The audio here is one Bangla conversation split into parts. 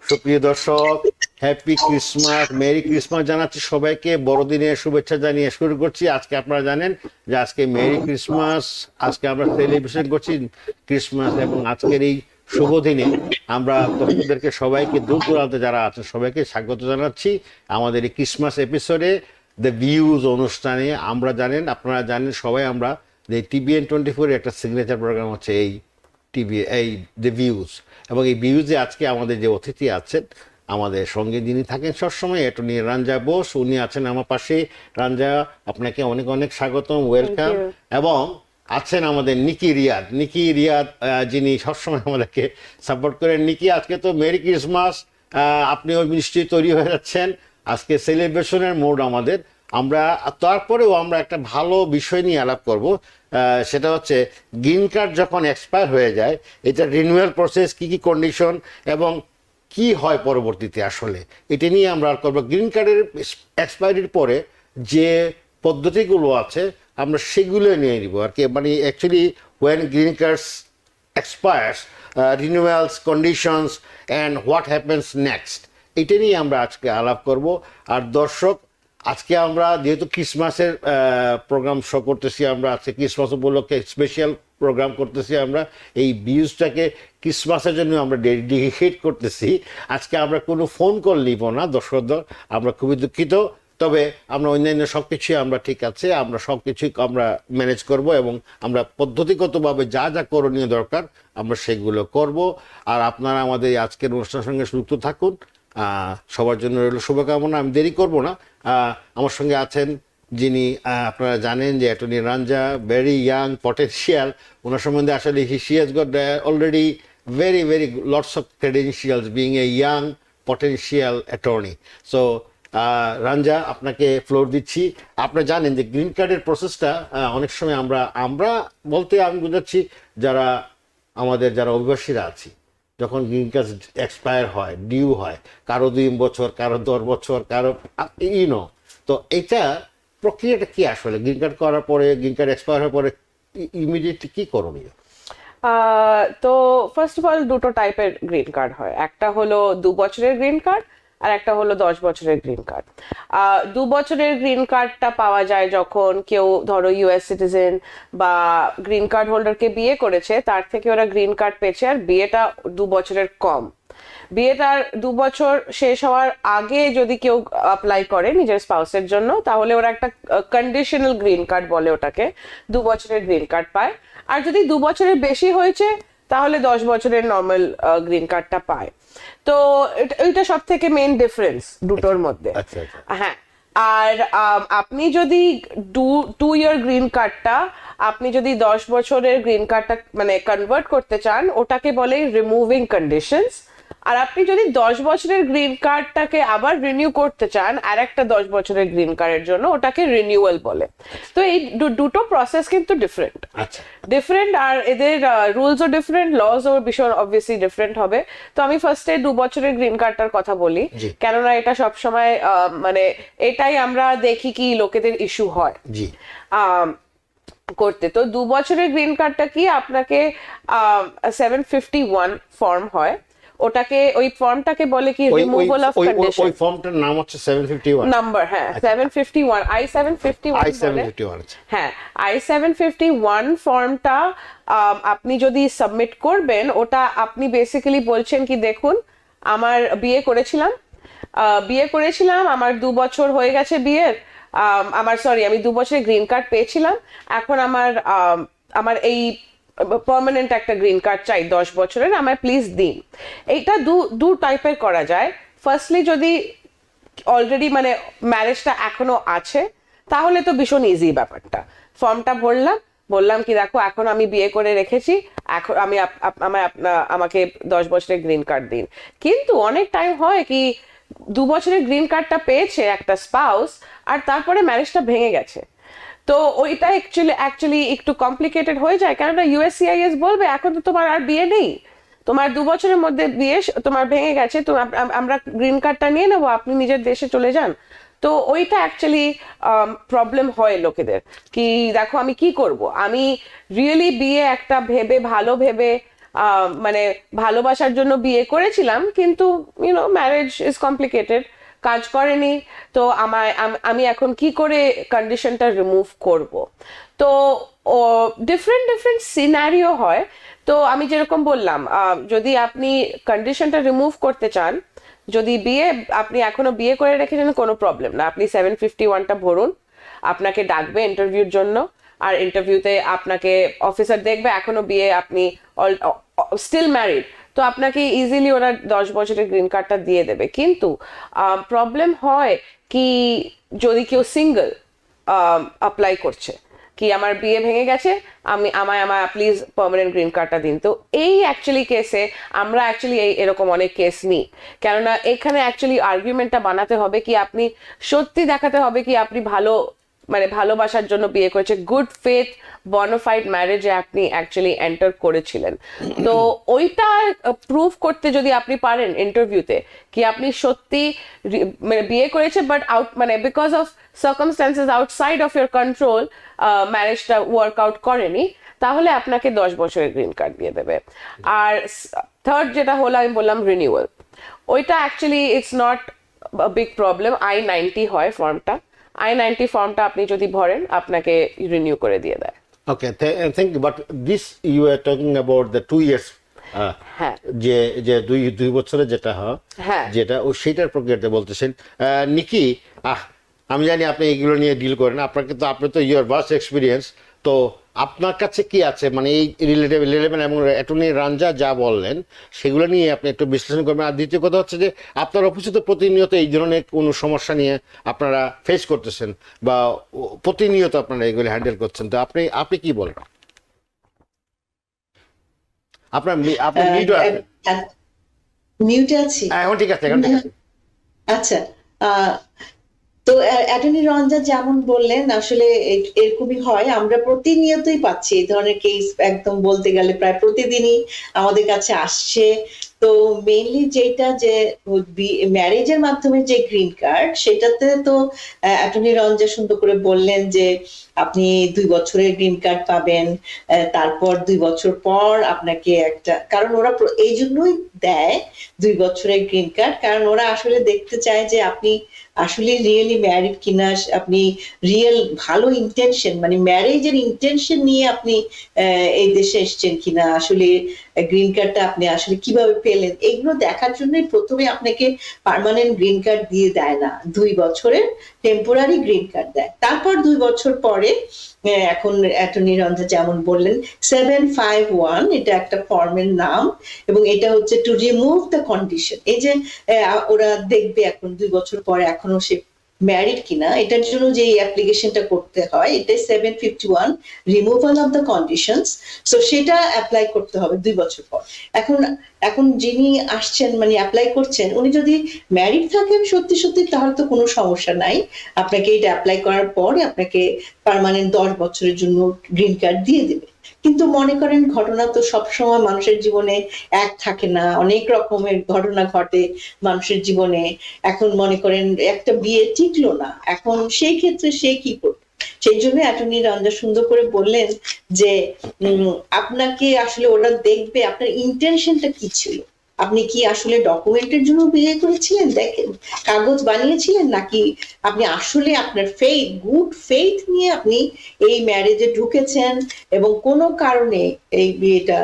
সুপ্রিয় দর্শক, হ্যাপি ক্রিসমাস, মেরি ক্রিসমাস জানাচ্ছি সবাইকে। বড়দিনের শুভেচ্ছা জানিয়ে শুরু করছি। আজকে আপনারা জানেন যে আজকে মেরি ক্রিসমাস, আজকে আমরা সেলিব্রেশন করছি ক্রিসমাস, এবং আজকের এই শুভ দিনে আমরা দর্শকদেরকে সবাইকে দূর দূরান্তে যারা আছেন সবাইকে স্বাগত জানাচ্ছি আমাদের এই ক্রিসমাস এপিসোডে, দ্য ভিউজ অনুষ্ঠানে। আমরা জানেন, আপনারা জানেন সবাই, আমরা যে TVN24 একটা সিগনেচার প্রোগ্রাম হচ্ছে এই দ্য ভিউজ, এবং এই ভিউজে আজকে আমাদের যে অতিথি আছেন আমাদের সঙ্গে যিনি থাকেন সবসময়, অ্যাটর্নি রাঞ্জা বোস, উনি আছেন আমার পাশে। রাঞ্জা, আপনাকে অনেক অনেক স্বাগতম, ওয়েলকাম। এবং আছেন আমাদের নিকি রিয়াদ, যিনি সবসময় আমাদেরকে সাপোর্ট করেন। নিকি, আজকে তো মেরি ক্রিসমাস, আপনিও নিশ্চয়ই তৈরি হয়ে যাচ্ছেন। আজকে সেলিব্রেশনের মোড আমাদের। আমরা তারপরেও আমরা একটা ভালো বিষয় নিয়ে আলাপ করব, সেটা হচ্ছে গ্রিন কার্ড যখন এক্সপায়ার হয়ে যায়, এটা রিনিউয়াল প্রসেস, কি কি কন্ডিশন এবং কি হয় পরবর্তীতে, আসলে এটা নিয়ে আমরা আর করবো। গ্রিন কার্ডের এক্সপায়ারির পরে যে পদ্ধতিগুলো আছে আমরা সেগুলো নিয়ে নিব আর কি। মানে actually when green cards expires, renewals, conditions, and what happens next, এটা নিয়ে আমরা আজকে আলাপ করব। আর দর্শক, আজকে আমরা যেহেতু ক্রিসমাসের প্রোগ্রাম শো করতেছি, আমরা আজকে ক্রিসমাস উপলক্ষে স্পেশাল প্রোগ্রাম করতেছি। আমরা এই ভিউজটাকে ক্রিসমাসের জন্য আমরা ডেডিকেট করতেছি। আজকে আমরা কোনো ফোন কল নিব না দর্শকদের, আমরা খুবই দুঃখিত। তবে আমরা অন্যান্য সব কিছুই আমরা ঠিক আছে, আমরা সব কিছুই আমরা ম্যানেজ করব, এবং আমরা পদ্ধতিগতভাবে যা যা করণীয় দরকার আমরা সেগুলো করব। আর আপনারা আমাদের এই আজকের অনুষ্ঠানের সঙ্গে যুক্ত থাকুন। সবার জন্য রইল শুভকামনা। আমি দেরি করব না। আমার সঙ্গে আছেন যিনি আপনারা জানেন যে অ্যাটর্নি রাঞ্জা, ভেরি ইয়াং পটেনশিয়াল। ওনার সম্বন্ধে আসলে she has got already very lots of credentials being a young potential attorney. So রাঞ্জা, আপনাকে ফ্লোর দিচ্ছি। আপনি জানেন যে গ্রিন কার্ডের প্রসেসটা অনেক সময় আমরা বলতে আমি বুঝাচ্ছি যারা অভিবাসীরা আছি, যখন গ্রিন কার্ড এক্সপায়ার হয়, ডিউ হয়, কারো 2 বছর, কারো 10 বছর, কারো তো এটা প্রক্রিয়াটা কি আসলে? গ্রিন কার্ড করার পরে, গ্রিন কার্ড এক্সপায়ার হওয়ার পরে ইমিডিয়েটলি কি করণীয়? তো ফার্স্ট অফ অল দুটো টাইপের গ্রিন কার্ড হয়, একটা হলো 2 বছরের গ্রিন কার্ড আর একটা হলো 10 বছরের গ্রিন কার্ড। 2 বছরের গ্রিন কার্ডটা পাওয়া যায় যখন কেউ ধরো US সিটিজেন বা গ্রিন কার্ড হোল্ডারকে বিয়ে করেছে, তার থেকে ওরা গ্রিন কার্ড পেয়েছে, আর বিয়েটা 2 বছরের কম। বিয়েটার 2 বছর শেষ হওয়ার আগে যদি কেউ অ্যাপ্লাই করে নিজের স্পাউসের জন্য, তাহলে ওরা একটা কন্ডিশনাল গ্রিন কার্ড বলে ওটাকে, 2 বছরের গ্রিন কার্ড পায়। আর যদি 2 বছরের বেশি হয়েছে তাহলে 10 বছরের নর্মাল গ্রিন কার্ডটা পায়। তো এটা সব থেকে মেইন ডিফারেন্স দুটোর মধ্যে। হ্যাঁ, আর আপনি যদি 2 ইয়ার গ্রিন কার্ডটা আপনি যদি 10 বছরের গ্রিন কার্ডটা মানে কনভার্ট করতে চান, ওটাকে বলে রিমুভিং কন্ডিশনস। আর আপনি যদি 10 বছরের গ্রিন কার্ডটাকে আবার রিনিউ করতে চান আর একটা 10 বছরের গ্রিন কার্ডের জন্য, ওটাকে রিনিউয়াল বলে। তো এই দুটো প্রসেস কিন্তু ডিফারেন্ট, আর এদের রুলসও ডিফারেন্ট, লসও ভীষণ অবভিয়াসলি ডিফারেন্ট হবে। তো আমি ফার্স্টে 2 বছরের গ্রিন কার্ডটার কথা বলি, কেননা এটা সবসময় মানে এটাই আমরা দেখি কি লোকেদের ইস্যু হয় করতে। তো 2 বছরের গ্রিন কার্ডটা কি, আপনাকে 751 ফর্ম হয়, ওটাকে ওই ফর্মটাকে বলে কি রিমুভাল অফ কন্ডিশন। ওই ফর্মটার নাম হচ্ছে 751 নাম্বার। হ্যাঁ, 751 I-751। হ্যাঁ, I-751 ফর্মটা আপনি যদি সাবমিট করবেন, ওটা আপনি বেসিক্যালি বলছেন কি, দেখুন আমার বিয়ে করেছিলাম, আমার 2 বছর হয়ে গেছে বিয়ের, আমি 2 বছরের গ্রিন কার্ড পেয়েছিলাম, এখন আমার এই পার্মানেন্ট একটা গ্রিন কার্ড চাই 10 বছরের, আমায় প্লিজ দিন। এইটা দু টাইপের করা যায়। ফার্স্টলি যদি অলরেডি মানে ম্যারেজটা এখনো আছে, তাহলে তো ভীষণ ইজি ব্যাপারটা। ফর্মটা বললাম কি, দেখো এখন আমি বিয়ে করে রেখেছি, এখন আমাকে 10 বছরের গ্রিন কার্ড দিন। কিন্তু অনেক টাইম হয় কি, 2 বছরের গ্রিন কার্ডটা পেয়েছে একটা স্পাউস, আর তারপরে ম্যারেজটা ভেঙে গেছে। তো ওইটা অ্যাকচুয়ালি একটু কমপ্লিকেটেড হয়ে যায়, কেননা USCIS বলবে এখন তো তোমার আর বিয়ে নেই, তোমার 2 বছরের মধ্যে বিয়ে তোমার ভেঙে গেছে, তো আমরা গ্রিন কার্ডটা নিয়ে নেবো, আপনি নিজের দেশে চলে যান। তো ওইটা অ্যাকচুয়ালি প্রবলেম হয় লোকেদের, কি দেখো আমি কি করব, আমি রিয়েলি বিয়ে একটা ভালো ভেবে মানে ভালোবাসার জন্য বিয়ে করেছিলাম, কিন্তু ম্যারেজ ইজ কমপ্লিকেটেড, কাজ করেনি, তো আমি এখন কি করে কন্ডিশনটা রিমুভ করব। তো ডিফারেন্ট ডিফারেন্ট সিনারিও হয়। তো আমি যেরকম বললাম, যদি আপনি কন্ডিশনটা রিমুভ করতে চান, যদি আপনি এখনো বিয়ে করে রেখেছেন, কোনো প্রবলেম না, আপনি 751টা ভরুন, আপনাকে ডাকবে ইন্টারভিউর জন্য, আর ইন্টারভিউতে আপনাকে অফিসার দেখবে এখনো বিয়ে, আপনি স্টিল ম্যারিড, তো আপনাকে ইজিলি ওরা 10 বছরের গ্রিন কার্ডটা দিয়ে দেবে। কিন্তু প্রবলেম হয় কি, যদি কেউ সিঙ্গেল অ্যাপ্লাই করছে, কি আমার বিয়ে ভেঙে গেছে, আমায় প্লিজ পার্মানেন্ট গ্রিন কার্ডটা দিন, তো এই অ্যাকচুয়ালি কেসে আমরা অ্যাকচুয়ালি এরকম অনেক কেস নিই। কেননা এখানে অ্যাকচুয়ালি আর্গুমেন্টটা বানাতে হবে কি, আপনি সত্যি দেখাতে হবে কি আপনি ভালোবাসার জন্য বিয়ে করেছে, গুড ফেথ বনোফাইড ম্যারেজে আপনি অ্যাকচুয়ালি এন্টার করেছিলেন। তো ওইটা প্রুভ করতে যদি আপনি পারেন ইন্টারভিউতে কি আপনি সত্যি বিয়ে করেছে, but because of circumstances outside of your control ম্যারেজটা ওয়ার্কআউট করেনি, তাহলে আপনাকে 10 বছরের গ্রিন কার্ড দিয়ে দেবে। আর থার্ড যেটা হলো, আমি বললাম রিনিউয়াল, ওইটা actually it's not big problem. I-90 হয় ফর্মটা, I-90 ফর্মটা আপনি যদি ভরেন আপনাকে রিনিউ করে দিয়ে দেয়। Okay, thank you. But this you are talking about the 2 years. হ্যাঁ, যে যে দুই বছরের যেটা হয়, হ্যাঁ, যেটা ও সেটার প্রক্রিয়াতে বলতেছেন। নিকি, আমি জানি আপনি এগুলো নিয়ে ডিল করেন, আপনি তো ইউর ভাস্ট এক্সপিরিয়েন্স, তো আপনার কাছে কি আছে মানে এই রিলেটেবল এবং অ্যাটর্নি রাঞ্জা যা বললেন সেগুলো নিয়ে আপনি একটু বিশ্লেষণ করবেন। আর দ্বিতীয় কথা হচ্ছে যে আপনার অফিসে তো প্রতিনিয়ত এই ধরনের কোনো সমস্যা নিয়ে আপনারা ফেস করতেছেন বা প্রতিনিয়ত আপনারা এগুলো হ্যান্ডেল করছেন, তো আপনি কি বলেন? আপনার আপনি মিউট আছেন। মিউটে আছি। এখন ঠিক আছে, এখন ঠিক আছে। আচ্ছা, তো অ্যাটর্নি রঞ্জন যেমন বললেন, আসলে এরকমই হয়, আমরা প্রতিনিয়তই পাচ্ছি এই ধরনের কেস, একদম বলতে গেলে প্রায় প্রতিদিনই আমাদের কাছে আসছে। তো মেইনলি যেটা যে ম্যারেজের মাধ্যমে যে গ্রিন কার্ড, সেটাতে তো অ্যাটর্নি রঞ্জন সুন্দর করে বললেন যে আপনি 2 বছরের গ্রিন কার্ড পাবেন, তারপর 2 বছর পর আপনাকে একটা, কারণ ওরা এই জন্যই দেয় 2 বছরের গ্রিন কার্ড, কারণ ওরা আসলে দেখতে চায় যে আপনি আসলে রিয়েলি ম্যারিড কিনা, আপনি রিয়েল ভালো ইন্টেনশন মানে ম্যারেজের ইন্টেনশন নিয়ে আপনি এই দেশে এসেছেন কিনা, আসলে গ্রিন কার্ডটা আপনি আসলে কিভাবে পেলেন, এগুলো দেখার জন্যই প্রথমে আপনাকে পার্মানেন্ট গ্রিন কার্ড দিয়ে দেয় না, 2 বছরের টেম্পোরারি গ্রিন কার্ড দেয়। তারপর 2 বছর পরে এখন অ্যাটর্নি রঞ্জন যেমন বললেন 751, এটা একটা ফর্মের নাম, এবং এটা হচ্ছে টু রিমুভ দ্য কন্ডিশন। এই যে ওরা দেখবে এখন 2 বছর পরে এখনো সে ম্যারিড কিনা, এটার জন্য যে অ্যাপ্লিকেশনটা করতে হয়, এটা 751 removal of the conditions. So সেটা অ্যাপ্লাই করতে হবে 2 বছর পর। এখন যিনি আসছেন মানে অ্যাপ্লাই করছেন, উনি যদি ম্যারিড থাকেন সত্যি সত্যি, তাহলে তো কোনো সমস্যা নাই, আপনাকে এটা অ্যাপ্লাই করার পরে আপনাকে পার্মানেন্ট 10 বছরের জন্য গ্রিন কার্ড দিয়ে দেবে। কিন্তু মনে করেন ঘটনা তো সবসময় মানুষের জীবনে এক থাকে না, অনেক রকমের ঘটনা ঘটে মানুষের জীবনে। এখন মনে করেন একটা বিয়ে টিকলো না, এখন সেই ক্ষেত্রে সে কি করবে? সেই জন্য অ্যাটর্নি রঞ্জন সুন্দর করে বললেন যে আপনাকে আসলে ওরা দেখবে আপনার ইন্টেনশনটা কি ছিল, আপনি কি আসলে ডকুমেন্টের জন্য বিয়ে করেছিলেন, দেখেন কাগজ বানিয়েছিলেন, নাকি আপনি আসলে আপনার ফেইথ, গুড ফেইথ নিয়ে আপনি এই ম্যারেজে ঢুকেছেন এবং কোনো কারণে এই বিয়েটা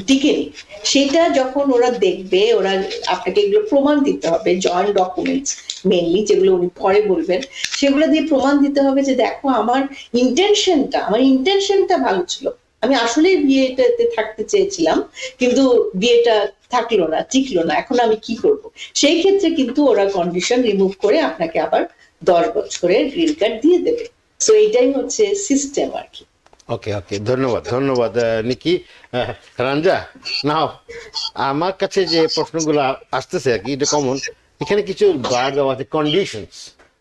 টিকেনি। সেটা যখন ওরা দেখবে, ওরা আপনাকে এগুলো প্রমাণ দিতে হবে, জয়েন্ট ডকুমেন্টস মেনলি যেগুলো উনি পরে বলবেন, সেগুলো দিয়ে প্রমাণ দিতে হবে যে দেখো আমার ইন্টেনশনটা ভালো ছিল, আমি আসলে বিয়েটাতে থাকতে চেয়েছিলাম, কিন্তু বিয়েটা থাকলো না, টিকলো না, এখন আমি কি করব? সেই ক্ষেত্রে কিন্তু ওরা কন্ডিশন রিমুভ করে আপনাকে আবার 10 বছরের গ্রিন কার্ড দিয়ে দেবে। সো এটাই হচ্ছে সিস্টেম আর কি। ওকে, ধন্যবাদ নিকি। রাঞ্জা, নাও আমার কাছে যে প্রশ্নগুলো আসতেছে আর কি, এটা কমন, এখানে কিছু বার দেওয়া আছে conditions.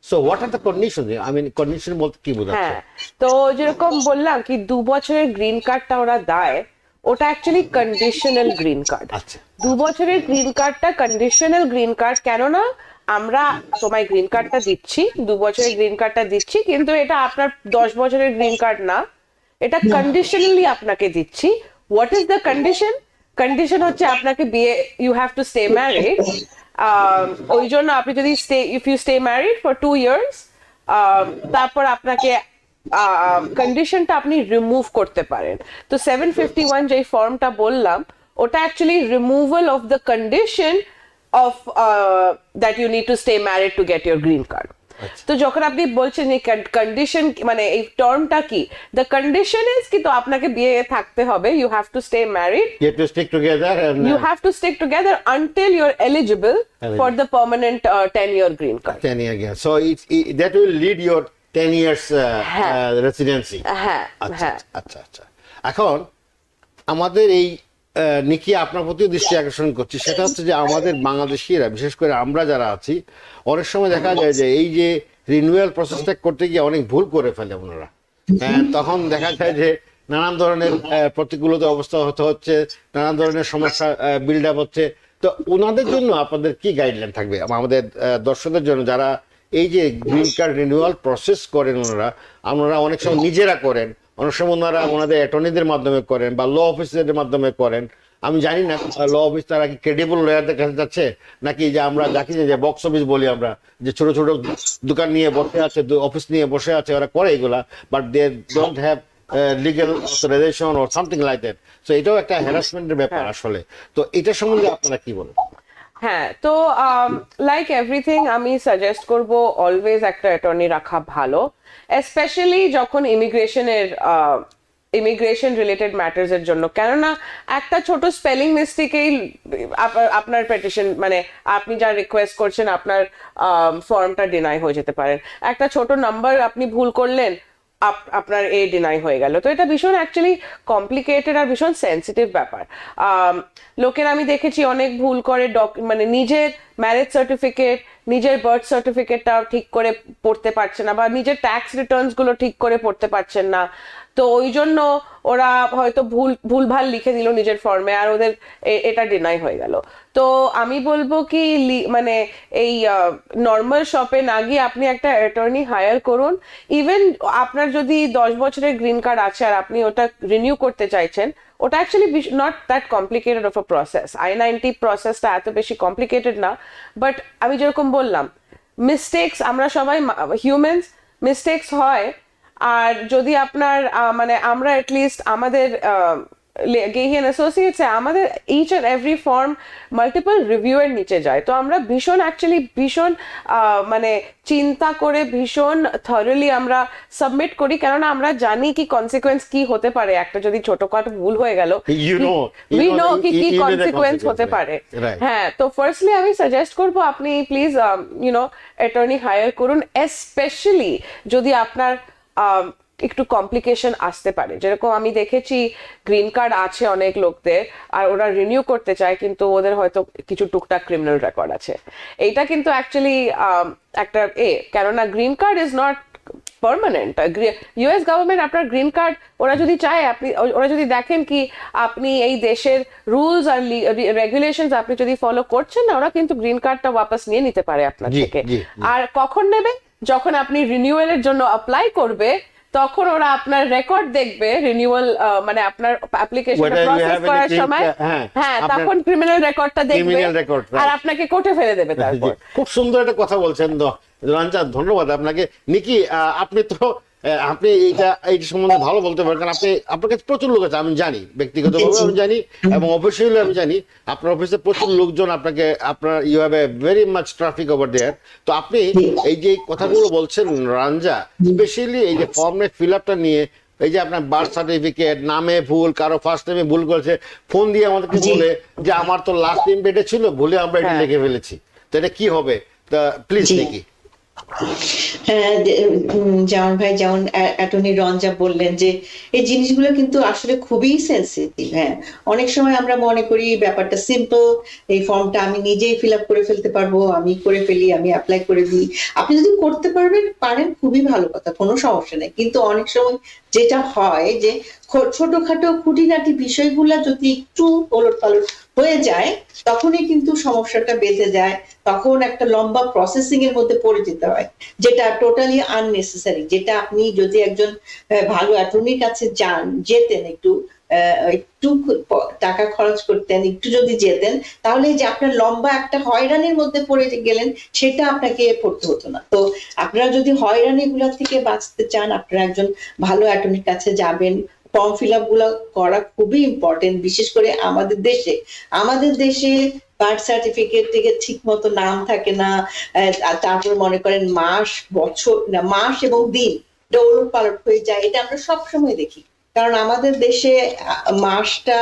So what are the condition? I mint condition বলতে কি বোঝাচ্ছে? হ্যাঁ, তো যেরকম বললাম কি 2 বছরের গ্রিন কার্ডটা ওরা দেয়, ওটা অ্যাকচুয়ালি কন্ডিশনাল গ্রিন কার্ড। আচ্ছা, 2 বছরের গ্রিন কার্ডটা কন্ডিশনাল গ্রিন কার্ড, কেননা আমরা তোমায় গ্রিন কার্ডটা দিচ্ছি, 2 বছরের গ্রিন কার্ডটা দিচ্ছি, কিন্তু এটা আপনার 10 বছরের গ্রিন কার্ড না, এটা কন্ডিশনালি আপনাকে দিচ্ছি। What is the condition? Condition হচ্ছে আপনাকে বিয়ে, you have to stay married. ওই জন্য আপনি যদি if you stay married for 2 years, তারপর আপনাকে কন্ডিশনটা আপনি রিমুভ করতে পারেন। তো 751 যে ফর্মটা বললাম, ওটা actually removal of the condition of that you need to stay married to get your green card. তো যখন আপনি বলছেন এই কন্ডিশন মানে এই টার্মটা কি, দ্য কন্ডিশন ইজ কি তো আপনাকে বিয়ে থাকতে হবে, you have to stay married, You have to stick together and you have to stick together until you're eligible for the permanent 10-year green card. 10 year again. So that will lead your 10 years residency. হ্যাঁ আচ্ছা হ্যাঁ আচ্ছা আচ্ছা। এখন আমাদের এই নিকি আপনার প্রতি দৃষ্টি আকর্ষণ করছি, সেটা হচ্ছে যে আমাদের বাংলাদেশিরা, বিশেষ করে আমরা যারা আছি, অনেক সময় দেখা যায় যে এই যে রিনিউয়াল প্রসেসটা করতে গিয়ে অনেক ভুল করে ফেলে ওনারা। তখন দেখা যায় যে নানান ধরনের প্রতিকূলতা অবস্থা হতে হচ্ছে, নানান ধরনের সমস্যা বিল্ড আপ হচ্ছে। তো ওনাদের জন্য আপনাদের কি গাইডলাইন থাকবে, আমাদের দর্শকদের জন্য যারা এই যে গ্রিন কার্ড রিনিউয়াল প্রসেস করেন আপনারা অনেক সময় নিজেরা করেন, অনেক সময় ওনারা ওনাদের অ্যাটর্নিদের মাধ্যমে করেন বা ল অফিসারদের মাধ্যমে করেন। আমি জানি না ল অফিস তারা কি ক্রেডিবল লয়ারদের কাছে যাচ্ছে, নাকি যে আমরা দেখি যে বক্স অফিস বলি আমরা, যে ছোট ছোট দোকান নিয়ে বসে আছে, অফিস নিয়ে বসে আছে, ওরা করে এগুলা, but they don't have legal authorization or something like that. So এটাও একটা হ্যারাসমেন্টের ব্যাপার আসলে। তো এটা সম্বন্ধে আপনারা কি বলেন? হ্যাঁ, তো লাইক এভরিথিং আমি সাজেস্ট করব অলওয়েজ একটা অ্যাটর্নি রাখা ভালো, স্পেশালি যখন ইমিগ্রেশন রিলেটেড ম্যাটার্স এর জন্য। কেননা একটা ছোট স্পেলিং মিস্টেকেই আপনার পেটিশন মানে আপনি যা রিকোয়েস্ট করছেন আপনার ফর্মটা ডিনাই হয়ে যেতে পারেন। একটা ছোট নাম্বার আপনি ভুল করলেন, আপনার ডিনাই হয়ে গেল। তো এটা ভীষণ অ্যাকচুয়ালি কমপ্লিকেটেড আর ভীষণ সেন্সিটিভ ব্যাপার। লোকের আমি দেখেছি অনেক ভুল করে, মানে নিজের ম্যারেজ সার্টিফিকেট, নিজের বার্থ সার্টিফিকেটটা ঠিক করে পড়তে পারছে না, বা নিজের ট্যাক্স রিটার্নস গুলো ঠিক করে পড়তে পারছেন না। তো ওই জন্য ওরা হয়তো ভুলভাল লিখে দিল নিজের ফর্মে, আর ওদের এটা ডিনাই হয়ে গেল। তো আমি বলবো কি মানে এই নর্মাল শপে না গিয়ে আপনি একটা অ্যাটর্নি হায়ার করুন। ইভেন আপনার যদি 10 বছরের গ্রিন কার্ড আছে আর আপনি ওটা রিনিউ করতে চাইছেন, ওটা actually not that complicated of a process. I-90 প্রসেসটা এত বেশি কমপ্লিকেটেড না, বাট আমি যেরকম বললাম, মিস্টেক্স, আমরা সবাই হিউম্যানস, মিস্টেক্স হয়। আর যদি আপনার মানে আমরা অ্যাটলিস্ট আমাদের গেহিয়ান অ্যাসোসিয়েটসে আমাদের each and every form multiple review এর নিচে যায়। তো আমরা ভীষণ মানে চিন্তা করে ভীষণ থরলি আমরা সাবমিট করি, কেননা আমরা জানি কি কনসিকুয়েন্স কি হতে পারে। একটা যদি ছোটখাটো ভুল হয়ে গেল, উই নো কি কনসিকুয়েন্স হতে পারে। হ্যাঁ, তো ফার্স্টলি আমি সাজেস্ট করবো আপনি প্লিজ অ্যাটর্নি হায়ার করুন, স্পেশালি যদি আপনার একটু কমপ্লিকেশন আসতে পারে। যেরকম আমি দেখেছি গ্রিন কার্ড আছে অনেক লোকদের, আর ওরা রিনিউ করতে চায়, কিন্তু ওদের হয়তো কিছু টুকটাক ক্রিমিনাল রেকর্ড আছে। এইটা কিন্তু অ্যাকচুয়ালি একটা কেননা green card is not permanent. US government আপনার গ্রিন কার্ড, ওরা যদি চায়, ওরা যদি দেখেন কি আপনি এই দেশের রুলস আর রেগুলেশনস আপনি যদি ফলো করছেন না, ওরা কিন্তু গ্রিন কার্ডটা ওয়াপাস নিয়ে নিতে পারে আপনার থেকে। আর কখন নেবে? যখন আপনি রিনিউয়ালের জন্য অ্যাপ্লাই করবে, তখন ওরা আপনার রেকর্ড দেখবে, রিনিউয়াল মানে আপনার অ্যাপ্লিকেশনটা প্রসেস করার সময়, হ্যাঁ, তখন ক্রিমিনাল রেকর্ডটা দেখবে আর আপনাকে কোর্টে ফেলে দেবে। তারপর খুব সুন্দর একটা কথা বলছেন রঞ্জা, ধন্যবাদ আপনাকে। নিকি, আপনি এইটা সম্বন্ধে ভালো বলতে পারেন, কারণ আপনার কাছে প্রচুর লোক আছে, আমি জানি, ব্যক্তিগতভাবে আমি জানি, এবং অফিসিয়ালি আমি জানি আপনার অফিসে প্রচুর লোকজন আপনার you have a very much traffic over there. তো আপনি এই যে কথাগুলো বলছেন রঞ্জা, স্পেশালি এই যে ফর্মের ফিল আপটা নিয়ে, এই যে আপনার বার্থ সার্টিফিকেট, নামে ভুল, কারো ফার্স্ট নেমে ভুল করেছে, ফোন দিয়ে আমাদেরকে বলে যে আমার তো লাস্ট নেম বেটে ছিল, ভুলে আমরা এটা লিখে ফেলেছি, তো এটা কি হবে? তা প্লিজ নিকি। হ্যাঁ, যেমন ভাই, যেমন অ্যাটর্নি রঞ্জা বললেন যে এই জিনিসগুলো কিন্তু আসলে খুবই সেন্সিটিভ। হ্যাঁ, অনেক সময় আমরা মনে করি ব্যাপারটা সিম্পল, এই ফর্মটা আমি নিজেই ফিল আপ করে ফেলতে পারবো, আমি করে ফেলি, আমি অ্যাপ্লাই করে দিই। আপনি যদি করতে পারেন খুবই ভালো কথা, কোনো সমস্যা নেই। কিন্তু অনেক সময় যেটা হয় যে ছোটখাটো খুঁটিনাটি বিষয়গুলা যদি একটু ওলট পালট হয়ে যায়, তখনই কিন্তু সমস্যাটা বেঁধে যায়, তখন একটা লম্বা প্রসেসিং এর মধ্যে পড়ে যেতে হয়, যেটা টোটালি আননেসেসারি। যেটা আপনি যদি একজন ভালো অ্যাটর্নির কাছে যেতেন, একটু একটু টাকা খরচ করতেন, একটু যদি যেতেন, তাহলে যে আপনার লম্বা একটা হয়রানির মধ্যে পড়ে গেলেন সেটা আপনাকে পড়তে হতো না। তো আপনারা যদি হয়রানি গুলা থেকে বাঁচতে চান, আপনারা একজন ভালো অ্যাটর্নির কাছে যাবেন। ফর্ম ফিল আপ গুলো করা খুবই ইম্পর্টেন্ট, বিশেষ করে আমাদের দেশে বার্থ সার্টিফিকেট থেকে ঠিক মতো নাম থাকে না। আর তারপর মনে করেন মাস এবং দিন ওলট পালট হয়ে যায়, এটা আমরা সবসময় দেখি। কারণ আমাদের দেশে মাসটা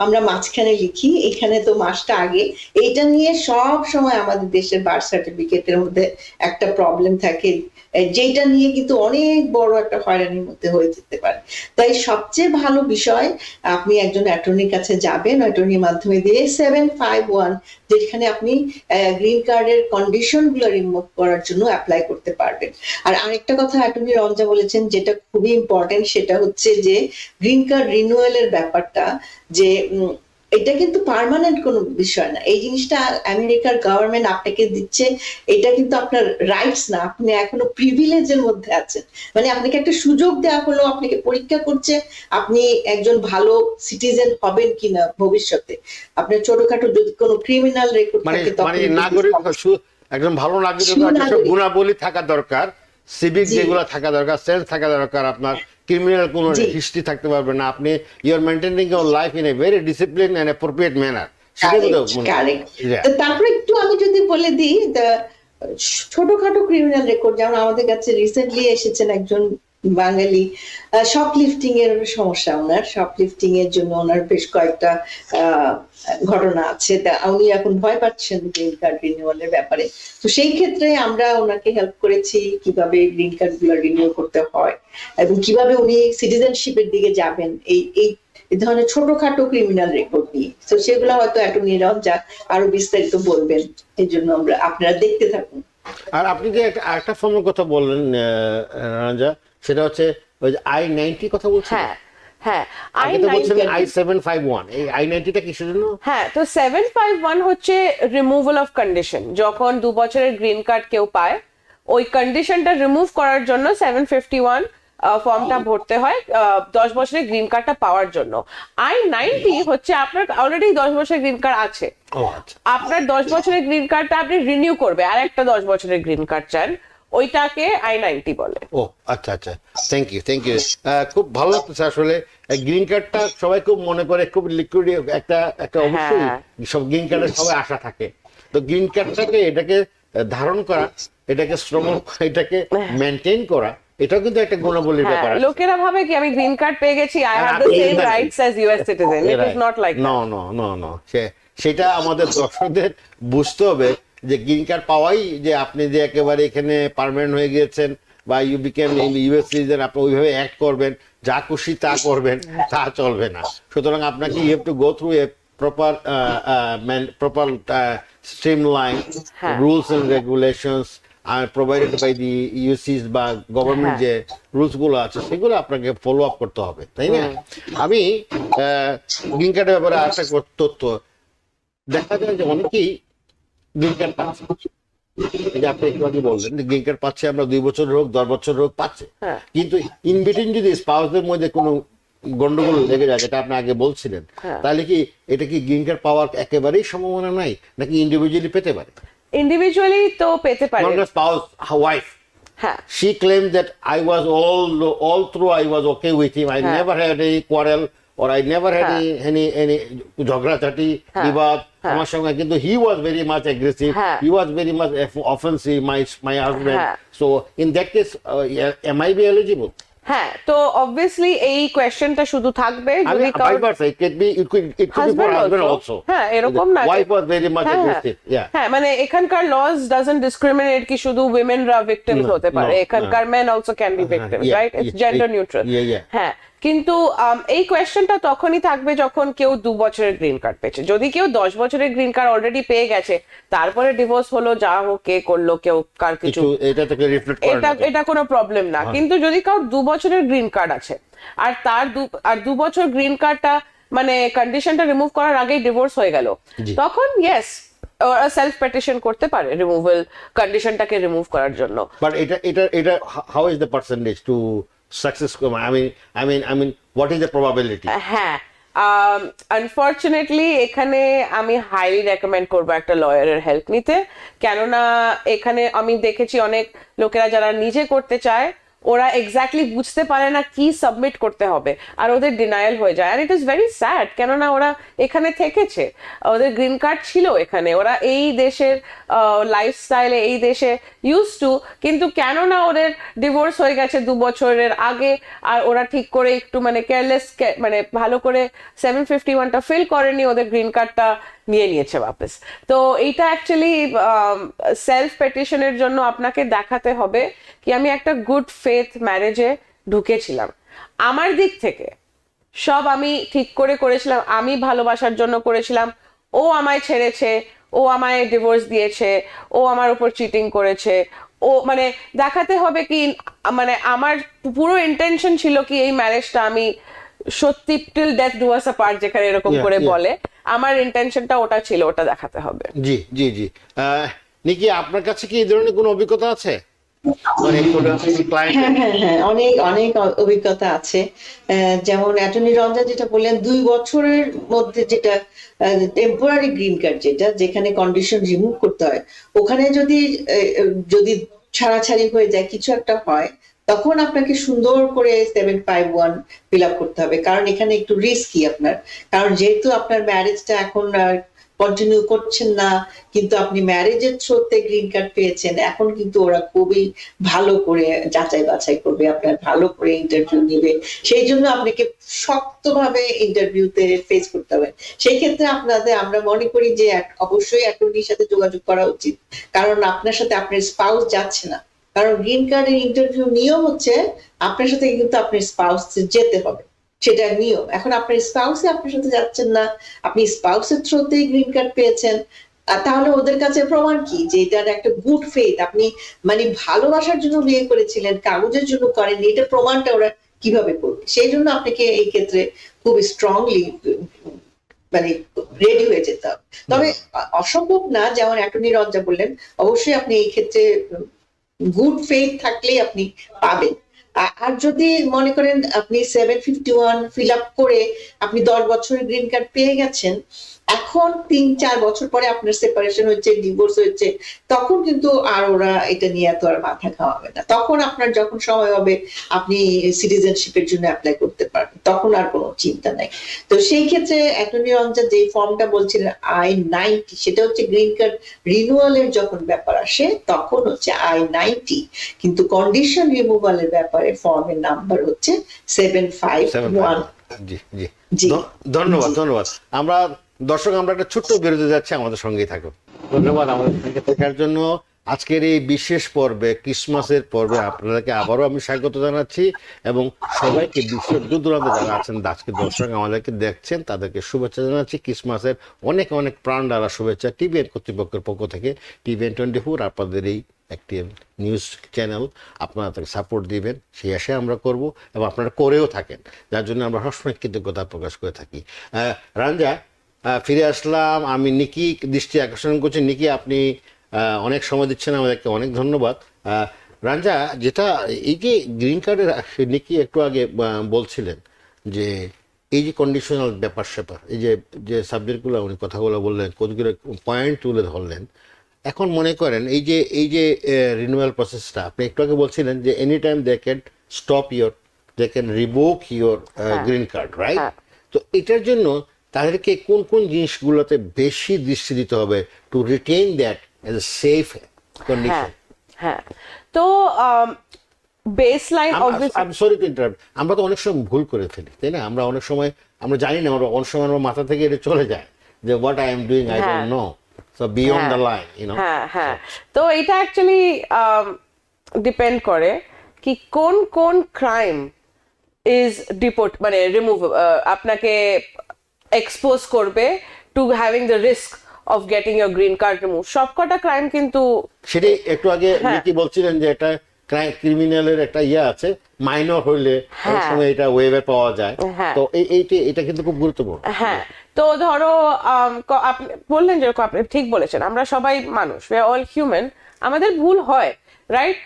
আমরা মাঝখানে লিখি, এখানে তো মাসটা আগে। এইটা নিয়ে সব সময় আমাদের দেশের বার্থ সার্টিফিকেটের মধ্যে একটা প্রবলেম থাকে, যেটা নিয়ে কিন্তু অনেক বড় একটা হয়রানির মধ্যে হয়ে যেতে পারে। তাই সবচেয়ে ভালো বিষয়, আপনি একজন অ্যাটর্নির কাছে যাবেন, অ্যাটর্নির মাধ্যমে দিয়ে 751, যেখানে আপনি গ্রিন কার্ডের কন্ডিশন গুলো রিমুভ করার জন্য অ্যাপ্লাই করতে পারবেন। আর আরেকটা কথা অ্যাটর্নি রঞ্জা বলেছেন, যেটা খুবই ইম্পর্টেন্ট, সেটা হচ্ছে যে গ্রিন কার্ড রিনিউয়ালের ব্যাপারটা, যে এটা কিন্তু পার্মানেন্ট কোনো বিষয় না। এই জিনিসটা আমেরিকার গভর্নমেন্ট আপনাকে দিচ্ছে, এটা কিন্তু আপনার রাইটস না, আপনি এখনো প্রিভিলেজের মধ্যে আছেন। মানে আপনাকে একটা সুযোগ দেওয়া হলো, আপনাকে পরীক্ষা করছে আপনি একজন ভালো সিটিজেন হবেন কিনা ভবিষ্যতে। আপনার ছোটখাটো যদি কোনো ক্রিমিনাল রেকর্ড থাকে, তখন নাগরিক একজন ভালো নাগরিক গুণাবলী থাকা দরকার, সিভিক যেগুলো থাকা দরকার, সেন্স থাকা দরকার। আপনার ক্রিমিনাল কোনো হিস্ট্রি থাকতে পারবে না, আপনি you are maintaining your life in a very discipline and appropriate manner. তারপরে একটু আমি যদি বলে দিই, ছোটখাটো ক্রিমিনাল রেকর্ড, যেমন আমাদের কাছে রিসেন্টলি এসেছেন একজন বাঙালি, শপলিফটিং এর সমস্যা, ওনার শপলিফটিং এর জন্য ওনার বেশ কয়েকটা ঘটনা আছে, তা উনি এখন ভয় পাচ্ছেন গ্রিন কার্ড রিনিউয়ালের ব্যাপারে। তো সেই ক্ষেত্রে আমরা ওনাকে হেল্প করেছি কিভাবে গ্রিন কার্ড গুলো রিনিউ করতে হয় এবং কিভাবে উনি সিটিজেনশিপের দিকে যাবেন এই ধরনের ছোটখাটো ক্রিমিনাল রেকর্ড নিয়ে। তো সেগুলো হয়তো অ্যাটর্নি রঞ্জা আরো বিস্তারিত বলবেন, এই জন্য আপনারা দেখতে থাকুন। আর আপনি যে একটা ফর্মের কথা বললেন রঞ্জা, সেটা হচ্ছে ওই যে I-90 কথা বলছেন। হ্যাঁ, I-751, এই I-90টা কিসের জন্য? হ্যাঁ, তো 751 হচ্ছে রিমুভাল অফ কন্ডিশন। যখন 2 বছরের গ্রিন কার্ড কেউ পায়, ওই কন্ডিশনটা রিমুভ করার জন্য 751 ফর্মটা ভরতে হয় 10 বছরের গ্রিন কার্ডটা পাওয়ার জন্য। I-90 হচ্ছে আপনার অলরেডি 10 বছরের গ্রিন কার্ড আছে, আপনার 10 বছরের গ্রিন কার্ডটা আপনি রিনিউ করবে, আর একটা 10 বছরের গ্রিন কার্ড চান, ওইটাকে I-90 বলে। ও আচ্ছা, থ্যাংক ইউ। খুব ভালো লাগতেছে আসলে। গ্রিন কার্ডটা সবাই খুব মনে করে খুব লিকুইড একটা অবশ্যই সব গ্রিন কার্ডের সবাই আশা থাকে। তো গ্রিন কার্ডটাকে এটাকে ধারণ করা, এটাকে শ্রম, এটাকে মেনটেন করা, এটাও কিন্তু একটা গুণাবলীর ব্যাপার। লোকেরা ভাবে কি আমি গ্রিন কার্ড পেয়ে গেছি, I have the same rights as US citizen. It is not like no. সেটা আমাদের দর্শকদের বুঝতে হবে যে গ্রিন কার্ড পাওয়াই যে আপনি যে একেবারে এখানে পার্মানেন্ট হয়ে গিয়েছেন বা ইউ বিকেম ইউএস সিটিজেন, আপনি ওইভাবে অ্যাক্ট করবেন, যা খুশি তা করবেন, তা চলবে না। সুতরাং আপনাকে you have to go through a proper streamlined rules and regulations are provided by the UCs বা গভর্নমেন্ট যে রুলস গুলো আছে সেগুলো আপনাকে ফলো আপ করতে হবে, তাই না? আমি গ্রিন কার্ডের ব্যাপারে আরেকটা তথ্য দেখা যায় যে অনেকেই গ্রিন কার্ড পাচ্ছে, এই যে আপনি একটু আগে বললেন যে গ্রিন কার্ড পাচ্ছে আমরা 2 বছর হোক 10 বছর হোক পাচ্ছে, কিন্তু ইন বিটুইন যদি স্পাউসদের মধ্যে কোনো গন্ডগোল লেগে যায়, যেটা আপনি আগে বলছিলেন, তাহলে কি এটা কি গ্রিন কার্ড পাওয়ার একেবারেই সম্ভাবনা নাই, নাকি ইন্ডিভিজুয়ালি পেতে পারে? ইন্ডিভিজুয়ালি তো পেতে পারে। Spouse wife, she claimed that I was all through I was okay with him, I never had any quarrel or I never had any ঝগড়াঝাটি বিবাদ আমার সঙ্গে, কিন্তু he was very much aggressive, he was very much offensive, my husband. So in that case am I be eligible? হ্যাঁ, তো অবভিয়াসলি এই কোয়েশ্চেনটা শুধু থাকবে যদি it could be for husband also. হ্যাঁ, এরকম না, wife was very much aggressive. হ্যাঁ, মানে এখানকার laws doesn't discriminate কি শুধু women রা victims হতে পারে, এখানকার men also can be victims, right? It's gender neutral. হ্যাঁ, কিন্তু এই কোয়েশ্চেনটা তখনই থাকবে যখন কেউ 2 বছরের গ্রিন কার্ড পেয়েছে। যদি কেউ 10 বছরের গ্রিন কার্ড অলরেডি পেয়ে গেছে, তারপরে ডিভোর্স হলো, যা হোক, কে করলো, কেউ কার কিছু, এটা কোনো প্রবলেম না। কিন্তু যদি কারোর 2 বছরের গ্রিন কার্ড আছে আর তার 2 বছর গ্রিন কার্ডটা মানে কন্ডিশনটা রিমুভ করার আগেই ডিভোর্স হয়ে গেল, তখন ইয়েস ওরা সেলফ পেটিশন করতে পারে রিমুভাল কন্ডিশনটাকে রিমুভ করার জন্য। বাট এটা how is the percentage to success? I mean what is the probability? হ্যাঁ, আনফর্চুনেটলি এখানে আমি হাইলি রেকমেন্ড করবো একটা লয়ারের হেল্প নিতে, কেননা এখানে আমি দেখেছি অনেক লোকেরা যারা নিজে করতে চায় ওরা এক্স্যাক্টলি বুঝতে পারে না কি সাবমিট করতে হবে আর ওদের ডিনায়াল হয়ে যায়, আর ইট ইজ ভেরি স্যাড, কেননা ওরা এখানে থেকেছে, ওদের গ্রিন কার্ড ছিল এখানে, ওরা এই দেশের লাইফস্টাইলে এই দেশে ইউজ টু, কিন্তু কেননা ওদের ডিভোর্স হয়ে গেছে 2 বছরের আগে আর ওরা ঠিক করে একটু মানে কেয়ারলেস, মানে ভালো করে 751টা ফিল করেনি, ওদের গ্রিন কার্ডটা নিয়ে নিয়েছে বাপস। তো এইটা অ্যাকচুয়ালি সেলফ পেটিশনের জন্য আপনাকে দেখাতে হবে কি আমি একটা গুড ফেথ ম্যারেজে ঢুকেছিলাম, আমার দিক থেকে সব আমি ঠিক করে করেছিলাম, আমি ভালোবাসার জন্য করেছিলাম, ও আমায় ছেড়েছে, ও আমায় ডিভোর্স দিয়েছে, ও আমার উপর চিটিং করেছে, ও মানে দেখাতে হবে কি মানে আমার পুরো ইন্টেনশন ছিল কি এই ম্যারেজটা আমি সত্যি till death do us apart যেখানে এরকম করে বলে, আমার ইন্টেনশনটা ওটা ছিল, ওটা দেখাতে হবে। জি জি জি। নিকি, আপনার কাছে কি এই ধরনের কোনো অভিজ্ঞতা আছে? মানে হ্যাঁ হ্যাঁ হ্যাঁ, অনেক অনেক অভিজ্ঞতা আছে। যেমন অ্যাটর্নি রঞ্জন যেটা বললেন 2 বছরের মধ্যে যেটা টেম্পোরারি গ্রিন কার্ড, যেটা যেখানে কন্ডিশন রিমুভ করতে হয়, ওখানে যদি যদি ছাড়াছাড়ি হয়ে যায়, কিছু একটা হয়, তখন আপনাকে সুন্দর করে 751 ফিল আপ করতে হবে, কারণ এখানে একটু রিস্কি আপনার, কারণ যেহেতু আপনার ম্যারেজটা এখন কন্টিনিউ করছেন না, কিন্তু আপনি ম্যারেজের থ্রুতে গ্রিন কার্ড পেয়েছেন, এখন কিন্তু ওরা খুবই ভালো করে যাচাই বাছাই করবে, আপনার ভালো করে ইন্টারভিউ নিবে, সেই জন্য আপনাকে শক্তভাবে ইন্টারভিউতে ফেস করতে হবে। সেই ক্ষেত্রে আমরা মনে করি যে অবশ্যই অ্যাটর্নির সাথে যোগাযোগ করা উচিত, কারণ আপনার সাথে আপনার স্পাউস যাচ্ছে না, কারণ গ্রিন কার্ডের ইন্টারভিউ নিয়ম হচ্ছে আপনার সাথে কিন্তু আপনার স্পাউস যেতে হবে, সেটা নিয়ম। এখন আপনার স্পাউসে আপনার সাথে যাচ্ছেন না, আপনি স্পাউসের থ্রুতেই গ্রিন কার্ড পেয়েছেন, তাহলে ওদের কাছে প্রমাণ কি যে এটার একটা গুড ফেথ, আপনি মানে ভালোবাসার জন্য বিয়ে করেছিলেন, কাগজের জন্য করেননি, এটা প্রমাণটা ওরা কিভাবে করবে? সেই জন্য আপনাকে এই ক্ষেত্রে খুব স্ট্রংলি মানে রেডি হয়ে যেতে হবে। তবে অসম্ভব না, যেমন অ্যাটর্নি রঞ্জা বললেন, অবশ্যই আপনি এই ক্ষেত্রে গুড ফেথ থাকলেই আপনি পাবেন। আর যদি মনে করেন আপনি 751 ফিল আপ করে আপনি 10 বছরের গ্রিন কার্ড পেয়ে গেছেন, এখন 3-4 বছর পরে আপনার সেপারেশন হচ্ছে, ডিভোর্স হয়েছে, তখন কিন্তু আর ওরা এটা নিয়ে এত আর মাথা খাওয়াবে না, তখন আপনার যখন সময় হবে আপনি সিটিজেনশিপের জন্য অ্যাপ্লাই করতে পারবেন, তখন আর কোনো চিন্তা নাই। তো সেই ক্ষেত্রে অ্যাটর্নি রঞ্জন যে ফর্মটা বলছিলেন I-90, সেটা হচ্ছে গ্রিন কার্ড রিনিউয়ালের যখন ব্যাপার আসে তখন হচ্ছে I-90, কিন্তু কন্ডিশন রিমুভালের ব্যাপারে ফর্মের নাম্বার হচ্ছে 751। জি জি, ধন্যবাদ ধন্যবাদ। আমরা দর্শক, আমরা একটা ছোট্ট বিরতি যাচ্ছি, আমাদের সঙ্গেই থাকুন। ধন্যবাদ আমাদের সঙ্গে থাকার জন্য। আজকের এই বিশেষ পর্বে, ক্রিসমাসের পর্বে আপনাদেরকে আবারও আমি স্বাগত জানাচ্ছি এবং সবাইকে বিশ্বের দূর দূরান্তে যারা আছেন আজকে দর্শক আমাদেরকে দেখছেন তাদেরকে শুভেচ্ছা জানাচ্ছি, ক্রিসমাসের অনেক অনেক প্রাণ ঢালা শুভেচ্ছা টিভিএন কর্তৃপক্ষের পক্ষ থেকে। টিভিএন 24 আপনাদের এই একটি নিউজ চ্যানেল, আপনারা তাকে সাপোর্ট দিবেন সেই আশায় আমরা করব এবং আপনারা করেও থাকেন, যার জন্য আমরা সবসময় কৃতজ্ঞতা প্রকাশ করে থাকি। রাঞ্জা, ফিরে আসলাম, আমি নিকি দৃষ্টি আকর্ষণ করছি। নিকি, আপনি অনেক সময় দিচ্ছেন আমাদেরকে, অনেক ধন্যবাদ। রাঞ্জা, যেটা এই যে গ্রিন কার্ডের, নিকি একটু আগে বলছিলেন যে এই যে কন্ডিশনাল ব্যাপার স্যাপার, এই যে যে সাবজেক্টগুলো উনি কথাগুলো বললেন, কতগুলো পয়েন্ট তুলে ধরলেন, এখন মনে করেন এই যে রিনিউয়াল প্রসেসটা আপনি একটু আগে বলছিলেন যে any time they can stop your, they can revoke your green card, right? তো এটার জন্য তাদেরকে কোন কোন জিনিসগুলোতে বেশি দৃষ্টি দিতে হবে to retain that as a safe condition? হ্যাঁ, তো baseline I am sorry to interrupt, আমরা তো অনেক সময় ভুল করে ফেলি, তাই না? আমরা অনেক সময় আমরা জানি না, আমরা অনেক সময় আমার মাথা থেকে এটা চলে যায় যে what I am doing I don't know, so beyond the line, you know. হ্যাঁ, তো এটা অ্যাকচুয়ালি ডিপেন্ড করে কি কোন কোন ক্রাইম ইজ ডিপোর্ট মানে রিমুভ, আপনাকে এক্সপোজ করবে to having the risk of getting your green card remove. সবকটা ক্রাইম কিন্তু সেটাই একটু আগে কি বলছিলেন যে এটা ক্রিমিনালের একটা ইয়ে আছে, মাইনর হইলে অনেক সময় এটা ওয়েবে পাওয়া যায়, তো এটা কিন্তু খুব গুরুত্বপূর্ণ। হ্যাঁ, তো ধরো আপনি বললেন যেরকম, আপনি ঠিক বলেছেন, আমরা সবাই মানুষ, উই আর অল হিউম্যান, আমাদের ভুল হয়, রাইট?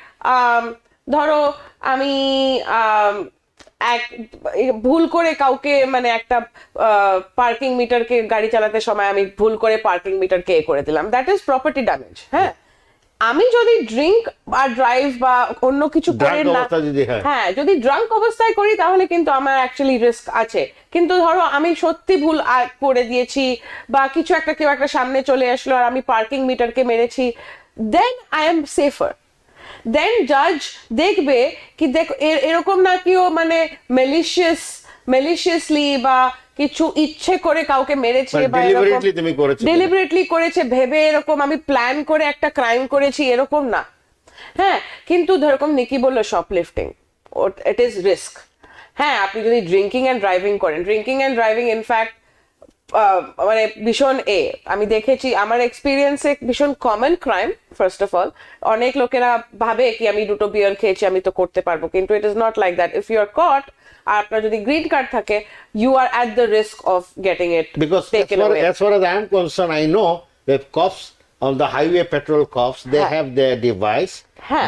ধরো আমি ভুল করে কাউকে মানে একটা পার্কিং মিটারকে গাড়ি চালাতে সময় আমি ভুল করে পার্কিং মিটারকে এ করে দিলাম, দ্যাট ইজ প্রপার্টি ড্যামেজ। হ্যাঁ, আমি যদি ড্রিঙ্ক আর ড্রাইভ বা অন্য কিছু করে Drunk না, অবস্থায় যদি হয়। হ্যাঁ যদি ড্রাঙ্ক অবস্থায় করি তাহলে কিন্তু আমার অ্যাকচুয়ালি রিস্ক আছে। কিন্তু ধরো আমি সত্যি ভুল করে দিয়েছি বা কিছু একটা, কেউ একটা সামনে চলে আসলো আর আমি পার্কিং মিটারকে মেরেছি, দেন আই এম সেফার। দেন জাজ দেখবে কি দেখো এরকম না কি ও মানে মেলিশিয়াসলি বা কিছু ইচ্ছে করে কাউকে মেরেছে বা ডেলিভারেটলি তুমি করেছো, ডেলিবারেটলি করেছে ভেবে এরকম আমি প্ল্যান করে একটা ক্রাইম করেছি এরকম না। হ্যাঁ, কিন্তু যেরকম নিকি বললো শপলিফটিং, ইট ইজ রিস্ক। হ্যাঁ, আপনি যদি ড্রিঙ্কিং অ্যান্ড ড্রাইভিং করেন, ড্রিঙ্কিং অ্যান্ড ড্রাইভিং ইনফ্যাক্ট মানে ভীষণ আমি দেখেছি আমার এক্সপিরিয়েন্সে ভীষণ common crime. First of all, অনেক লোকেরা ভাবে কি আমি দুটো বিয়ার খেয়েছি আমি তো করতে পারবো, কিন্তু it is not like that. If you are caught আর আপনার যদি গ্রিন কার্ড থাকে, you are at the risk of getting it taken away. as far as I am concerned, I know that cops on the highway, petrol cops, they have their device.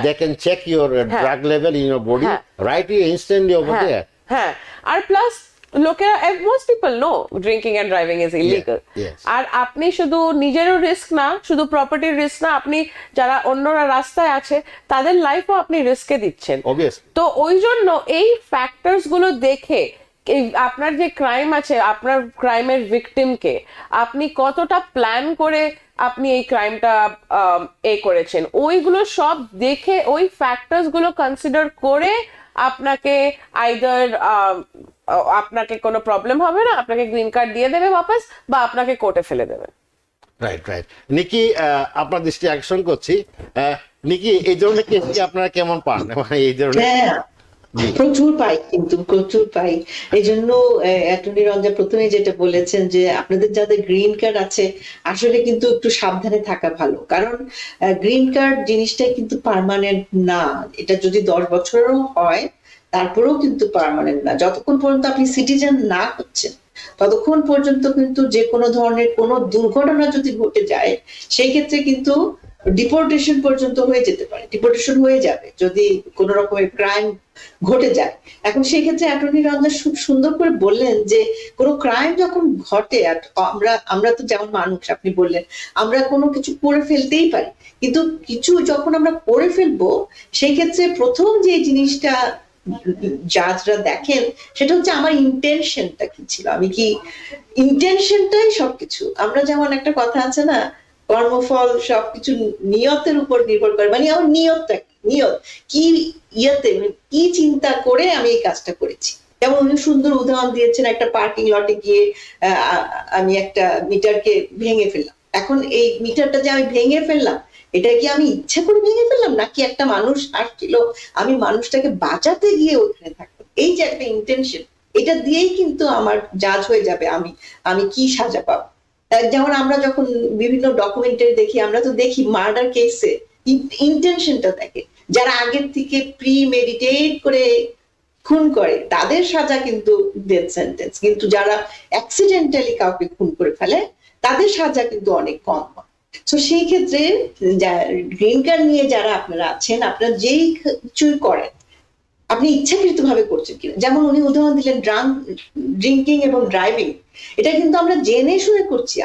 They can check your drug level in your body right here instantly over there. হ্যাঁ, আর প্লাস লোকেরা, most people know drinking and driving is illegal. yes. আর আপনি শুধু নিজেরও রিস্ক না, শুধু প্রপার্টির রিস্ক না, আপনি যারা অন্যরা রাস্তায় আছে তাদের লাইফও আপনি রিস্কে দিচ্ছেন। Obviously. তো ওই জন্য এই ফ্যাক্টরস গুলো দেখে আপনার যে ক্রাইম আছে, আপনার ক্রাইমের ভিকটিমকে আপনি কতটা প্ল্যান করে আপনি এই ক্রাইমটা করেছেন, ওইগুলো সব দেখে ওই ফ্যাক্টরস গুলো কনসিডার করে আপনাকে আইদার আপনাকে কোনো প্রবলেম হবে না, আপনাকে গ্রিন কার্ড দিয়ে দেবে বাপাস, বা আপনাকে কোর্টে ফেলে দেবে। রাইট। নিকি, আপনার দৃষ্টি আকর্ষণ করছি। নিকি, এই ধরনের কেস কি আপনারা কেমন পান? মানে এই ধরনের হ্যাঁ, প্রচুর পাই, কিন্তু প্রচুর পাই। এই জন্য অ্যাটর্নি রঞ্জা প্রথমে যেটা বলেছেন যে আপনাদের যাদের গ্রিন কার্ড আছে আসলে কিন্তু একটু সাবধানে থাকা ভালো, কারণ গ্রিন কার্ড জিনিসটা কিন্তু পার্মানেন্ট না। এটা যদি 10 বছরেরও হয় তারপরেও কিন্তু পার্মানেন্ট না। যতক্ষণ পর্যন্ত আপনি সিটিজেন না হচ্ছেন ততক্ষণ পর্যন্ত কিন্তু যে কোনো ধরনের কোনো দুর্ঘটনা যদি ঘটে যায় সেই ক্ষেত্রে কিন্তু ডিপোর্টেশন পর্যন্ত হয়ে যেতে পারে, ডিপোর্টেশন হয়ে যাবে যদি কোনো রকমের ক্রাইম ঘটে যায়। এখন সেই ক্ষেত্রে অ্যাটর্নি রঞ্জন খুব সুন্দর করে বললেন যে কোনো ক্রাইম যখন ঘটে, আমরা তো যেমন মানুষ, আপনি বললেন আমরা কোনো কিছু করে ফেলতেই পারি, কিন্তু কিছু যখন আমরা করে ফেলবো সেই ক্ষেত্রে প্রথম যে জিনিসটা জাজরা দেখেন সেটা হচ্ছে আমার ইন্টেনশনটা কি ছিল, আমি কি ইন্টেনশনটাই সবকিছু। আমরা যেমন একটা কথা আছে না, কর্মফল সবকিছু নিয়তের উপর নির্ভর করে, মানে আমার নিয়তটা নিয়ত কি, ইয়েতে কি চিন্তা করে আমি এই কাজটা করেছি। যেমন উনি সুন্দর উদাহরণ দিয়েছেন, একটা পার্কিং লটে গিয়ে আমি একটা মিটারকে ভেঙে ফেললাম। এখন এই মিটারটা যে আমি ভেঙে ফেললাম, এটা কি আমি ইচ্ছা করে ভেঙে ফেললাম নাকি একটা মানুষ আসছিল, আমি মানুষটাকে বাঁচাতে গিয়ে ওখানে থাকলাম। এই যে একটা ইন্টেনশন, এটা দিয়েই কিন্তু আমার জাজ হয়ে যাবে আমি কি সাজা পাবো। যেমন আমরা যখন বিভিন্ন ডকুমেন্টারি দেখি, আমরা তো দেখি মার্ডার কেসে ইন্টেনশনটা দেখে, যারা আগের থেকে প্রি মেডিটেট করে খুন করে তাদের সাজা কিন্তু ডেথ সেন্টেন্স, কিন্তু যারা অ্যাক্সিডেন্টালি কাউকে খুন করে ফেলে তাদের সাজা কিন্তু অনেক কম হয়। তো সেই ক্ষেত্রে গ্রিন কার্ড নিয়ে যারা আপনারা আছেন, আপনারা যেই কিছুই করেন আপনি ইচ্ছাকৃত ভাবে করছেন কিনা, যেমন উনি উদাহরণ দিলেন ড্রিঙ্কিং এবং ড্রাইভিং, এটা কিন্তু আমরা জেনে শুনে করছি।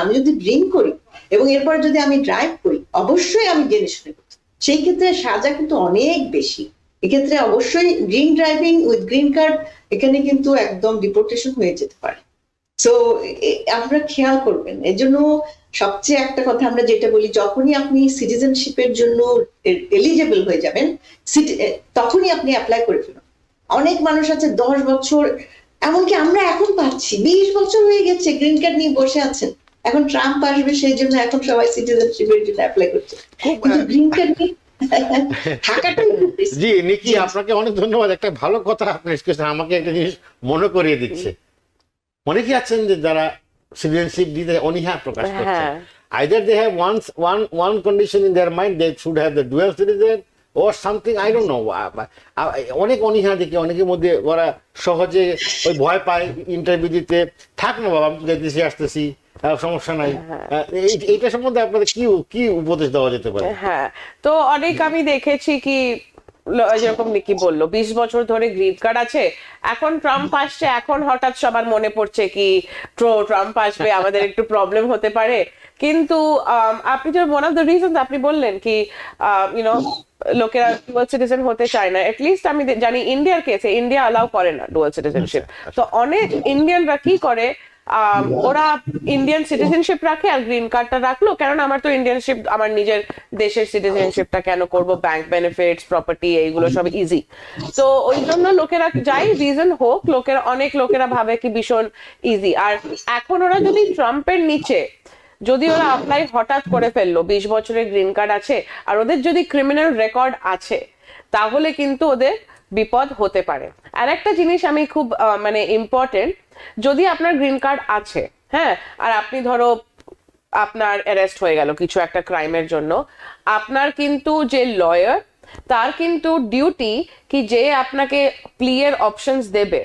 আমি যদি ড্রিঙ্ক করি এবং এরপর যদি আমি ড্রাইভ করি, অবশ্যই আমি জেনে শুনে করছি, সেই ক্ষেত্রে সাজা কিন্তু অনেক বেশি। এক্ষেত্রে অবশ্যই drink driving with green card এখানে কিন্তু একদম ডিপোর্টেশন হয়ে যেতে পারে। সো আপনারা খেয়াল করবেন। এজন্য সবচেয়ে একটা কথা আমরা যেটা বলি, যখনই আপনি সিটিজেনশিপের জন্য এলিজেবল হয়ে যাবেন তখনই আপনি অ্যাপ্লাই করে ফেলুন। অনেক মানুষ আছে 10 বছর, এমনকি আমরা এখন পাচ্ছি 20 বছর হয়ে গেছে গ্রিন কার্ড নিয়ে বসে আছেন, এখন ট্রাম্প আসবে সেই জন্য এখন সবাই সিটিজেনশিপের জন্য অ্যাপ্লাই করছে, কিন্তু গ্রিন কার্ড নিয়ে থাকাটাই। জি নিকি, আপনাকে অনেক ধন্যবাদ। একটা ভালো কথা আপনি আমাকে একটা জিনিস মনে করিয়ে দিচ্ছে। অনেকে আছেন যে যারা সিটিজেনশিপ দিতে অনীহা প্রকাশ করছেন, either they have one condition in their mind, they should have the dual citizen or something, I don't know. অনেক অনীহা দেখি অনেকের মধ্যে, ওরা সহজে ওই ভয় পায় ইন্টারভিউ দিতে, থাক না বাবা আমি যেতেছি আসতেছি সমস্যা নাই। এইটা সম্বন্ধে আপনাদের কি উপদেশ দেওয়া যেতে পারে? হ্যাঁ, তো অনেক আমি দেখেছি কি যেরকম নিকি বললো 20 বছর ধরে গ্রিন কার্ড আছে, এখন ট্রাম্প আসছে, এখন হঠাৎ সবার মনে পড়ছে কি ট্রাম্প আসবে, আমাদের একটু প্রবলেম হতে পারে। কিন্তু আপনি যে ওয়ান অফ দ্য রিজন আপনি বললেন কি ইউনো লোকেরা ডুয়াল সিটিজেন হতে চায় না, এটলিস্ট আমি জানি ইন্ডিয়ার কেসে ইন্ডিয়া অ্যালাউ করে না ডুয়াল সিটিজেনশিপ। তো অনেক ইন্ডিয়ানরা কি করে, ওরা ইন্ডিয়ান সিটিজেনশিপ রাখে আর গ্রিন কার্ডটা রাখলো, কেননা আমার তো ইন্ডিয়ানশিপ, আমার নিজের দেশের সিটিজেনশিপটা কেন করব, ব্যাংক বেনিফিটস, প্রপার্টি, এইগুলো সব ইজি। তো ওই জন্য লোকেরা যাই রিজন হোক, অনেক লোকেরা ভাবে কি ভীষণ ইজি। আর এখন ওরা যদি ট্রাম্পের নিচে যদি ওরা অ্যাপ্লাই হঠাৎ করে ফেললো, 20 বছরের গ্রিন কার্ড আছে আর ওদের যদি ক্রিমিনাল রেকর্ড আছে, তাহলে কিন্তু ওদের বিপদ হতে পারে। আর একটা জিনিস আমি খুব মানে ইম্পর্টেন্ট, যদি আপনার গ্রিন কার্ড আছে, হ্যাঁ, আর আপনি ধরো আপনার অ্যারেস্ট হয়ে গেল কিছু একটা ক্রাইমের জন্য, আপনার কিন্তু যে লয়ার, তার কিন্তু ডিউটি কি যে আপনাকে প্লিয়ের অপশনস দেবে,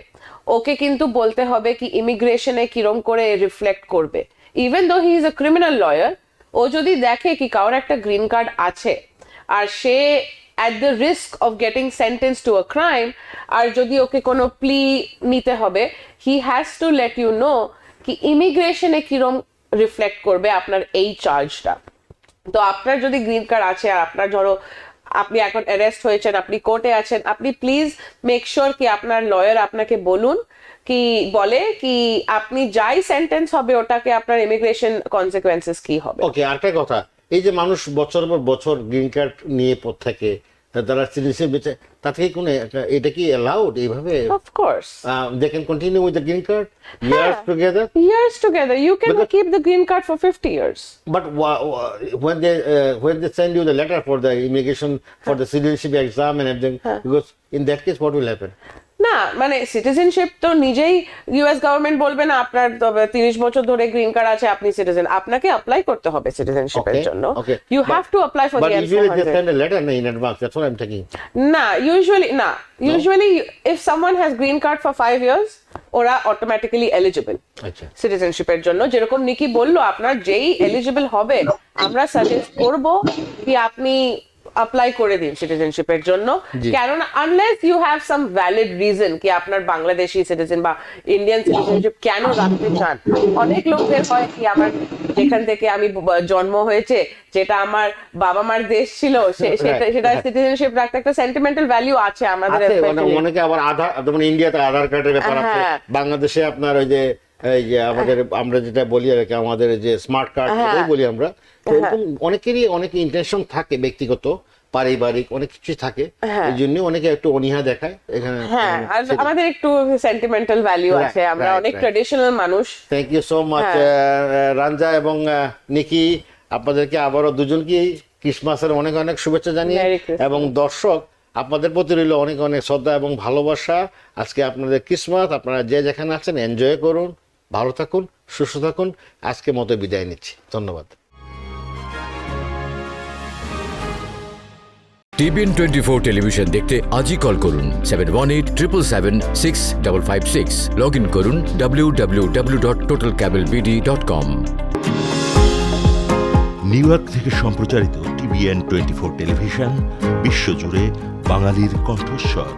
ওকে কিন্তু বলতে হবে কি ইমিগ্রেশনে কিরম করে রিফ্লেক্ট করবে। Even though he is a criminal lawyer, ও যদি দেখে কি কারোর একটা গ্রিন কার্ড আছে আর সে at the risk of getting sentenced to a crime, আর যদি ওকে কোনো প্লি নিতে হবে, he has to let you know কি ইমিগ্রেশনে কিরম রিফ্লেক্ট করবে আপনার এই চার্জটা। তো আপনার যদি গ্রিন কার্ড আছে আর আপনার ধরো আপনি এখন অ্যারেস্ট হয়েছেন, আপনি কোর্টে আছেন, আপনি প্লিজ মেক শিওর কি আপনার লয়ার আপনাকে বলুন কি বলে কি আপনি যাই সেন্টেন্স হবে ওটাকে আপনার ইমিগ্রেশন কনসিকুয়েন্সেস কি হবে। ওকে, আরেকটা কথা, এই যে মানুষ বছর পর বছর গ্রিন কার্ড নিয়ে পথ থাকে, তারা সিটিজেনশিপ বেঁচে, তাতে কি কোনো এটা কি অ্যালাউড এইভাবে? Of course. They can continue with the green card years together? Years together. You can keep the green card for 50 years. But when they send you the letter for the immigration, for the citizenship exam and everything, because in that case, what will happen? না মানে সিটিজেনশিপ তো নিজেই ইউএস গভর্নমেন্ট বলবে না আপনার 30 বছর ধরে গ্রিন কার্ড আছে আপনি সিটিজেন, আপনাকে অ্যাপ্লাই করতে হবে সিটিজেনশিপের জন্য। You have to apply for But the usually they L400. send a letter in advance. That's what I'm taking. না usually if someone has green card for 5 years, ওরা অটোমেটিক্যালি এলিজিবল আচ্ছা, সিটিজেনশিপের জন্য। যেরকম নিকি বললো, আপনার যেই এলিজিবল হবে আমরা সাজেস্ট করব কি আপনি অ্যাপ্লাই করে দিন সিটিজেনশিপের জন্য, কেননা unless you have some valid reason কি আপনার বাংলাদেশি সিটিজেন বা ইন্ডিয়ান সিটিজেনশিপ কেন রাখতে চান। অনেক লোকের হয় কি আমার যেখান থেকে আমি জন্ম হয়েছে, যেটা আমার বাবা মার দেশ ছিল, সেটা সিটিজেনশিপ রাখতে একটা সেন্টিমেন্টাল ভ্যালু আছে আমাদের। অনেকে আবার আধার, যেমন ইন্ডিয়াতে আধার কার্ডের ব্যাপার আছে, বাংলাদেশে আপনার ওই যে এই যে আমাদের আমরা যেটা বলি আর কি, আমাদের যে স্মার্ট কার্ড বলি আমরা, এরকম অনেকেরই অনেক ইন্টেনশন থাকে, ব্যক্তিগত পারিবারিক অনেক কিছু থাকে, এই জন্য অনেকে একটু অনীহা দেখায় এখানে। হ্যাঁ, আর আমাদের একটু সেন্টিমেন্টাল ভ্যালু আছে, আমরা অনেক ট্র্যাডিশনাল মানুষ। থ্যাংক ইউ সো মাচ রাঞ্জা এবং নিকি, আপনাদেরকে আবারও দুজনকে ক্রিসমাসের অনেক অনেক শুভেচ্ছা জানিয়ে, এবং দর্শক আপনাদের প্রতি রইল অনেক অনেক শ্রদ্ধা এবং ভালোবাসা। আজকে আপনাদের ক্রিসমাস, আপনারা যে যেখানে আছেন এনজয় করুন, ভালো থাকুন, সুস্থ থাকুন। আজকে মতো বিদায় নিচ্ছি, ধন্যবাদ। TBN 24 টেলিভিশন দেখতে আজই কল করুন 7187776556। লগ ইন করুন www.totalcablebd.com। নিউ ইয়র্ক থেকে সম্প্রচারিত TBN 24 টেলিভিশন বিশ্বজুড়ে বাঙালির কণ্ঠস্বর।